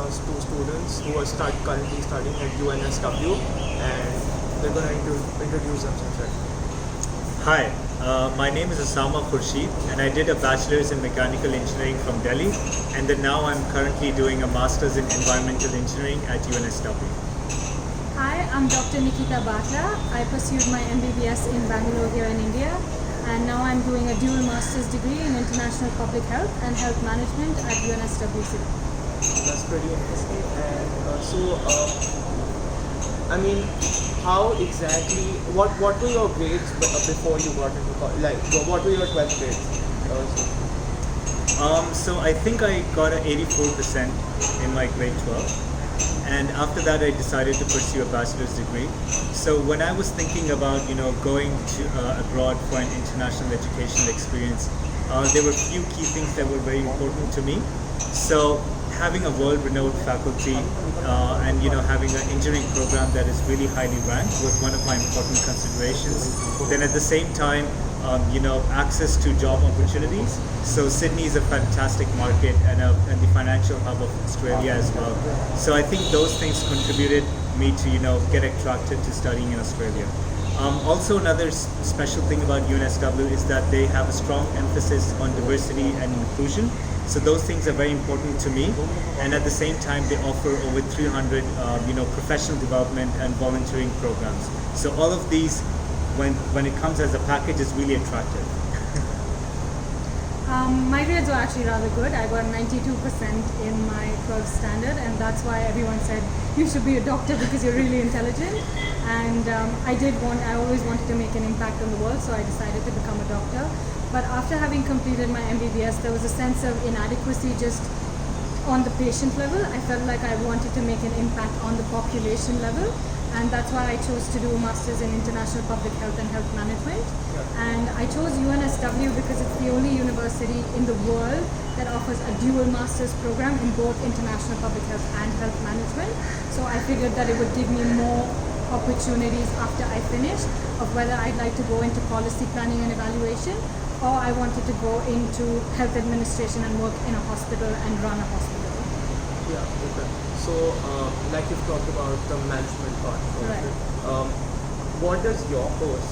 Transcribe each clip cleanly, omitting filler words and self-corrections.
two students who are currently studying at UNSW, and they're going to introduce themselves. Hi, my name is Osama Khursheed, and I did a bachelor's in mechanical engineering from Delhi, and then now I'm currently doing a master's in environmental engineering at UNSW. Hi, I'm Dr. Nikita Bathla. I pursued my MBBS in Bangalore here in India, and now I'm doing a dual master's degree in international public health and health management at UNSW. That's pretty interesting. And how exactly, what were your grades before you got into college? Like, what were your 12th grades? So I think I got an 84% in my grade 12. And after that, I decided to pursue a bachelor's degree. So when I was thinking about, going to abroad for an international educational experience, there were a few key things that were very important to me. So having a world-renowned faculty and having an engineering program that is really highly ranked was one of my important considerations. Then at the same time, access to job opportunities. So Sydney is a fantastic market and the financial hub of Australia as well. So I think those things contributed me to get attracted to studying in Australia. Also, another special thing about UNSW is that they have a strong emphasis on diversity and inclusion. So those things are very important to me, and at the same time, they offer over 300, professional development and volunteering programs. So all of these, when it comes as a package, is really attractive. My grades were actually rather good. I got 92% in my 12th standard, and that's why everyone said you should be a doctor because you're really intelligent. And I always wanted to make an impact on the world, so I decided to become a doctor. But after having completed my MBBS, there was a sense of inadequacy just on the patient level. I felt like I wanted to make an impact on the population level, and that's why I chose to do a master's in international public health and health management. And I chose UNSW because it's the only university in the world that offers a dual master's program in both international public health and health management. So I figured that it would give me more opportunities after I finished of whether I'd like to go into policy planning and evaluation, or I wanted to go into health administration and work in a hospital and run a hospital. Yeah, okay. So, like you've talked about the management part. Right. What does your course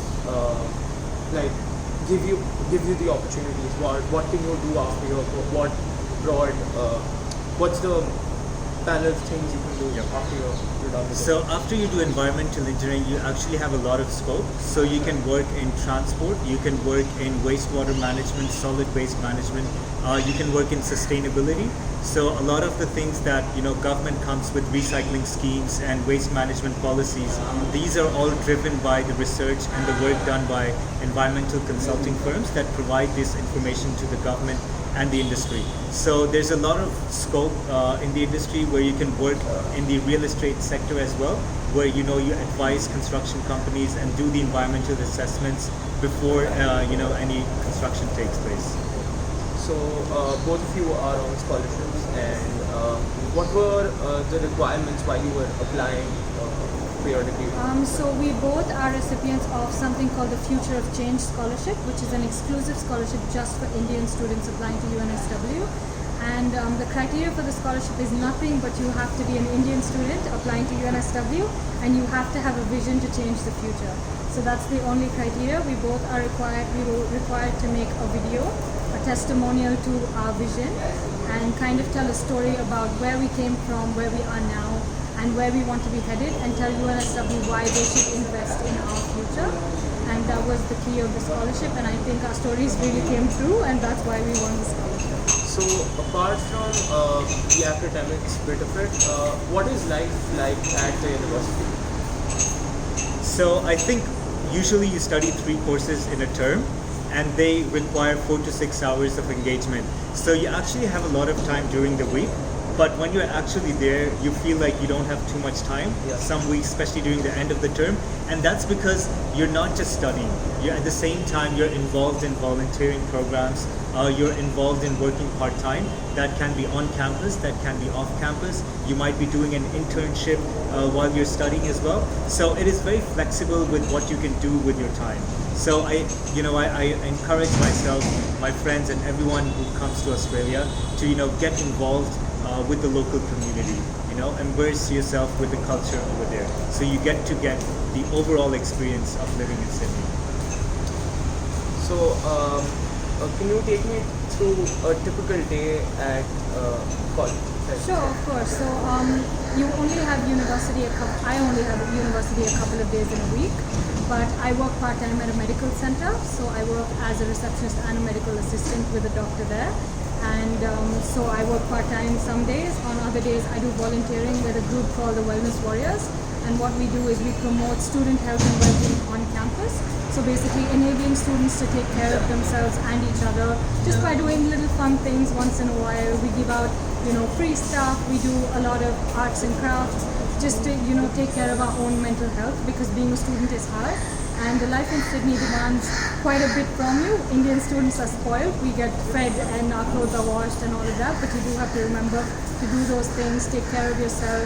give you the opportunities? What can you do after your course? What's the panel of things you can do after you're done with it? So after you do environmental engineering, you actually have a lot of scope. So you can work in transport, you can work in wastewater management, solid waste management, you can work in sustainability. So a lot of the things that government comes with recycling schemes and waste management policies, these are all driven by the research and the work done by environmental consulting firms that provide this information to the government and the industry. So there's a lot of scope in the industry where you can work in the real estate sector as well, where you advise construction companies and do the environmental assessments before any construction takes place. So both of you are on scholarships, and what were the requirements while you were applying for your degree? So we both are recipients of something called the Future of Change Scholarship, which is an exclusive scholarship just for Indian students applying to UNSW. And the criteria for the scholarship is nothing but you have to be an Indian student applying to UNSW, and you have to have a vision to change the future. So that's the only criteria. We were required to make a video, a testimonial to our vision, and kind of tell a story about where we came from, where we are now, and where we want to be headed, and tell UNSW why they should invest in our future. And that was the key of the scholarship, and I think our stories really came through, and that's why we won the scholarship. So apart from the academics bit of it, what is life like at the university? So I think usually you study 3 courses in a term, and they require 4 to 6 hours of engagement. So you actually have a lot of time during the week, but when you're actually there, you feel like you don't have too much time. Yeah. Some weeks, especially during the end of the term, and that's because you're not just studying. You're at the same time you're involved in volunteering programs. You're involved in working part-time. That can be on campus, that can be off campus. You might be doing an internship while you're studying as well. So it is very flexible with what you can do with your time. So I encourage myself, my friends, and everyone who comes to Australia to get involved with the local community, immerse yourself with the culture over there. So you get the overall experience of living in Sydney. So, can you take me through a typical day at college? Sure, of course. So you only have university I only have university a couple of days in a week, but I work part-time at a medical center. So I work as a receptionist and a medical assistant with a doctor there. And so I work part-time some days. On other days, I do volunteering with a group called the Wellness Warriors. And what we do is we promote student health and well-being on campus. So basically enabling students to take care of themselves and each other just by doing little fun things once in a while. We give out, free stuff. We do a lot of arts and crafts just to, take care of our own mental health, because being a student is hard. And the life in Sydney demands quite a bit from you. Indian students are spoiled. We get fed and our clothes are washed and all of that, but you do have to remember to do those things, take care of yourself,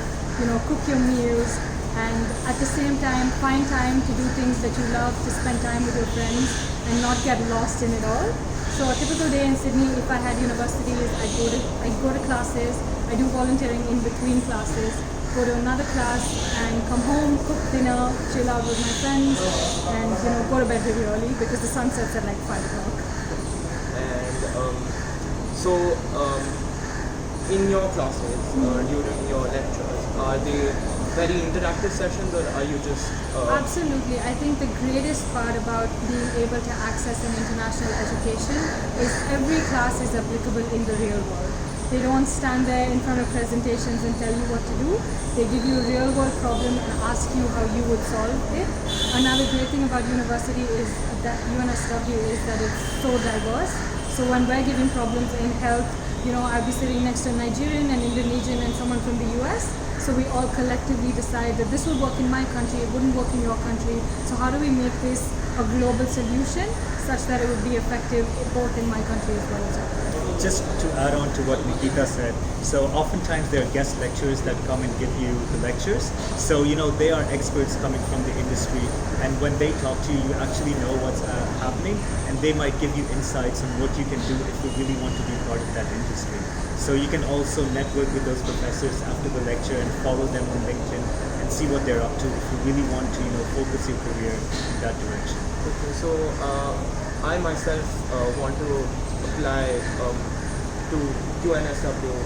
cook your meals, and at the same time find time to do things that you love, to spend time with your friends and not get lost in it all. So a typical day in Sydney, if I had university, is I'd go to classes, I do volunteering in between classes, go to another class and come home, cook dinner, chill out with my friends, and go to bed really early because the sun sets at like 5 o'clock. And in your classes, during your lectures, are they very interactive sessions, or are you just... Absolutely. I think the greatest part about being able to access an international education is every class is applicable in the real world. They don't stand there in front of presentations and tell you what to do. They give you a real world problem and ask you how you would solve it. Another great thing about university is that UNSW is that it's so diverse. So when we're giving problems in health, I'll be sitting next to a Nigerian, an Indonesian, and someone from the US. So we all collectively decide that this will work in my country, it wouldn't work in your country. So how do we make this a global solution such that it would be effective both in my country as well as yours? Just to add on to what Nikita said, so oftentimes there are guest lecturers that come and give you the lectures. So they are experts coming from the industry, and when they talk to you, you actually know what's happening, and they might give you insights on what you can do if you really want to be part of that industry. So you can also network with those professors after the lecture and follow them on LinkedIn and see what they're up to if you really want to focus your career in that direction. Okay, so I myself want to apply to UNSW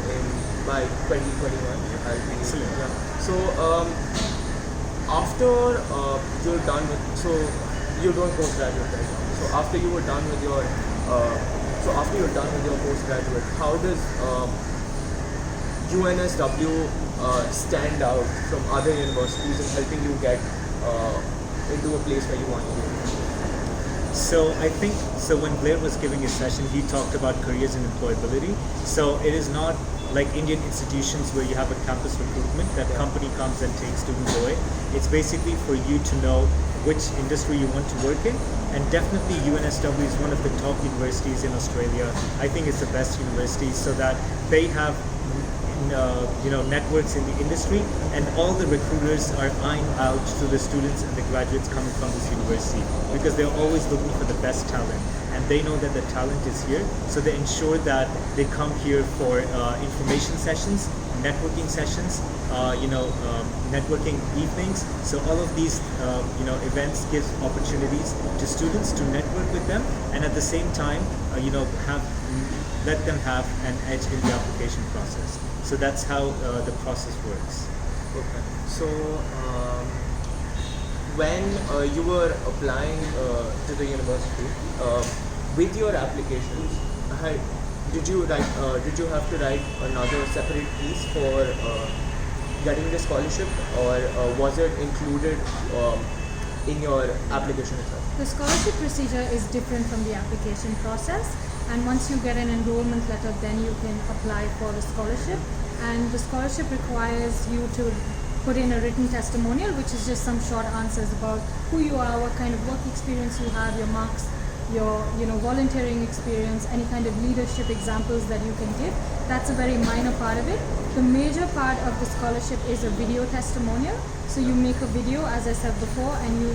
by 2021. Excellent. Yeah. So after you're done with, so you're doing postgraduate right now. So after you're done with your postgraduate, how does UNSW stand out from other universities in helping you get into a place where you want to be? So I think, when Blair was giving his session, he talked about careers and employability. So it is not like Indian institutions where you have a campus recruitment, that company comes and takes students away. It's basically for you to know which industry you want to work in. And definitely UNSW is one of the top universities in Australia. I think it's the best university, so that they have networks in the industry, and all the recruiters are eyeing out to the students and the graduates coming from this university, because they're always looking for the best talent, and they know that the talent is here, so they ensure that they come here for information sessions, networking sessions, networking evenings. So all of these events give opportunities to students to network with them, and at the same time let them have an edge in the application process. So that's how the process works. Okay. So when you were applying to the university, with your applications, did you have to write another separate piece for getting the scholarship, or was it included in your application itself? The scholarship procedure is different from the application process, and once you get an enrollment letter, then you can apply for the scholarship. And the scholarship requires you to put in a written testimonial, which is just some short answers about who you are, what kind of work experience you have, your marks, your volunteering experience, any kind of leadership examples that you can give. That's a very minor part of it. The major part of the scholarship is a video testimonial. So you make a video, as I said before, and you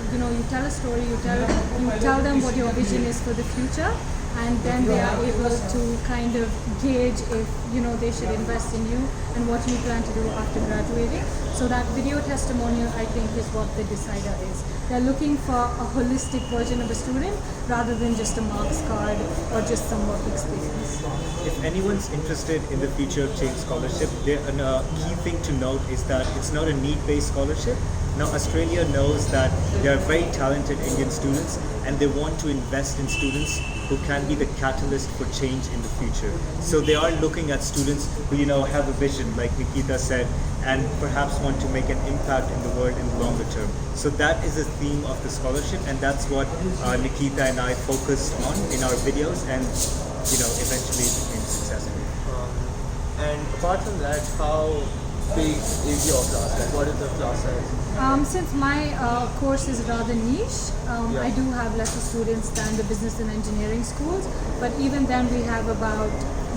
tell a story, you tell them what your vision is for the future, and then they are able to kind of gauge if they should invest in you and what you plan to do after graduating. So that video testimonial, I think, is what the decider is. They're looking for a holistic version of a student rather than just a marks card or just some work experience. If anyone's interested in the Future of Change Scholarship, a key thing to note is that it's not a need-based scholarship. Now, Australia knows that there are very talented Indian students and they want to invest in students who can be the catalyst for change in the future. So they are looking at students who, have a vision, like Nikita said, and perhaps want to make an impact in the world in the longer term. So that is the theme of the scholarship, and that's what Nikita and I focused on in our videos, and eventually it became successful. And apart from that, how big is your class? Like, what is the class size? Since my course is rather niche, I do have lesser students than the business and engineering schools, but even then we have about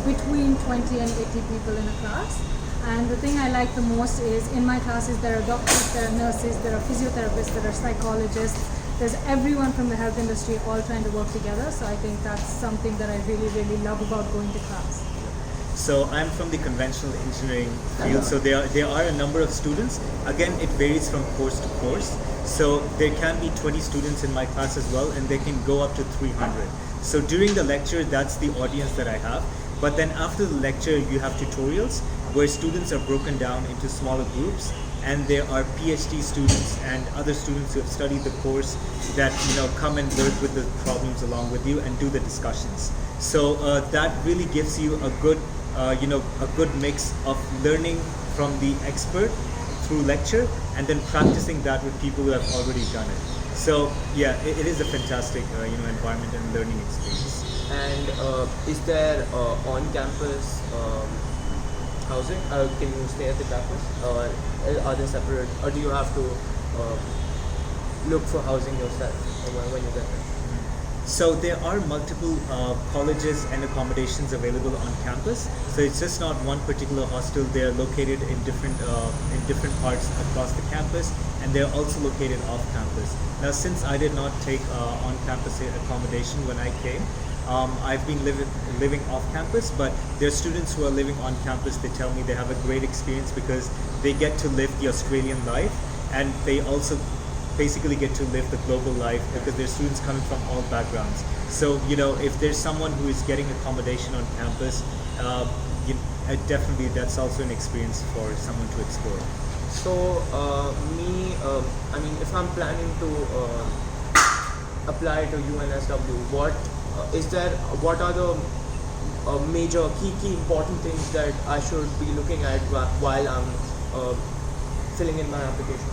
between 20 and 80 people in a class. And the thing I like the most is in my classes there are doctors, there are nurses, there are physiotherapists, there are psychologists, there's everyone from the health industry all trying to work together. So I think that's something that I really, really love about going to class. So I'm from the conventional engineering field, so there are a number of students. Again, it varies from course to course. So there can be 20 students in my class as well, and they can go up to 300. So during the lecture, that's the audience that I have. But then after the lecture, you have tutorials where students are broken down into smaller groups, and there are PhD students and other students who have studied the course that come and learn with the problems along with you and do the discussions. So that really gives you a good a good mix of learning from the expert through lecture and then practicing that with people who have already done it. So yeah, it is a fantastic environment and learning experience. And is there on-campus housing? Can you stay at the campus, or are they separate, or do you have to look for housing yourself when you get there? So there are multiple colleges and accommodations available on campus. So it's just not one particular hostel. They are located in different parts across the campus, and they are also located off campus. Now, since I did not take on-campus accommodation when I came, I've been living off campus, but there are students who are living on campus. They tell me they have a great experience because they get to live the Australian life, and they also basically get to live the global life because they're students coming from all backgrounds. So if there's someone who is getting accommodation on campus, definitely that's also an experience for someone to explore. So if I'm planning to apply to UNSW, what are the major key important things that I should be looking at while I'm filling in my application?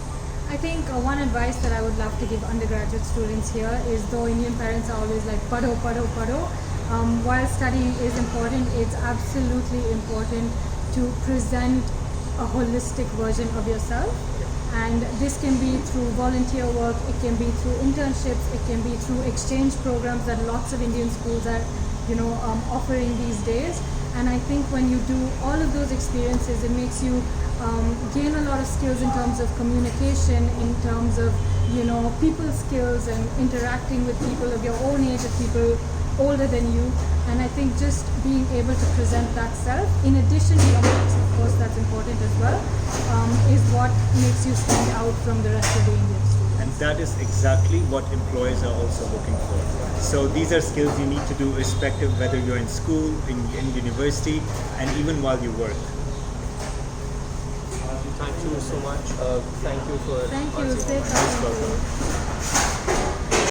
I think one advice that I would love to give undergraduate students here is, though Indian parents are always like padho, while studying is important, it's absolutely important to present a holistic version of yourself. And this can be through volunteer work, it can be through internships, it can be through exchange programs that lots of Indian schools are offering these days. And I think when you do all of those experiences, it makes you gain a lot of skills in terms of communication, in terms of people skills and interacting with people of your own age, with people older than you. And I think just being able to present that self, in addition to your marks, of course that's important as well, is what makes you stand out from the rest of the Indian students. And that is exactly what employers are also looking for. So these are skills you need to do irrespective whether you're in school, in university, and even while you work. Thank you so much. Thank you for Thank you. answering all my Stay questions. calm.